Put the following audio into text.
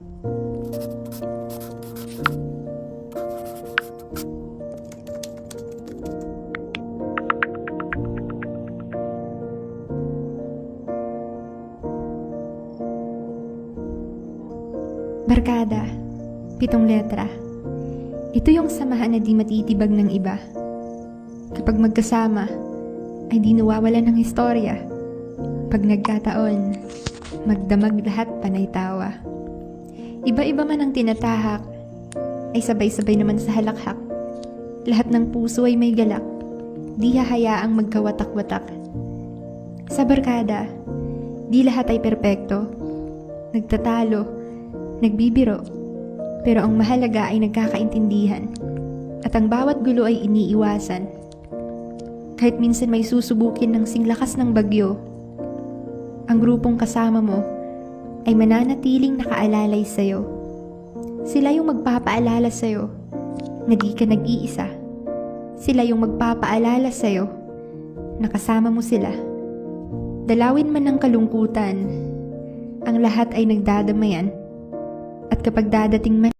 Barkada, 7 letra. Ito yung samahan na di matitibag ng iba. Kapag magkasama, ay di nawawalan ng istorya. Pag nagkataon, magdamag lahat panay tawa. Iba-iba man ang tinatahak, ay sabay-sabay naman sa halakhak. Lahat ng puso ay may galak, di hahayaang magkawatak-watak. Sa barkada, di lahat ay perpekto. Nagtatalo, nagbibiro, pero ang mahalaga ay nagkakaintindihan at ang bawat gulo ay iniiwasan. Kahit minsan may susubukin ng singlakas ng bagyo, ang grupong kasama mo ay mananatiling nakaalalay sa'yo. Sila yung magpapaalala sa'yo na di ka nag-iisa. Sila yung magpapaalala sa'yo na kasama mo sila. Dalawin man ng kalungkutan, ang lahat ay nagdadamayan. At kapag dadating man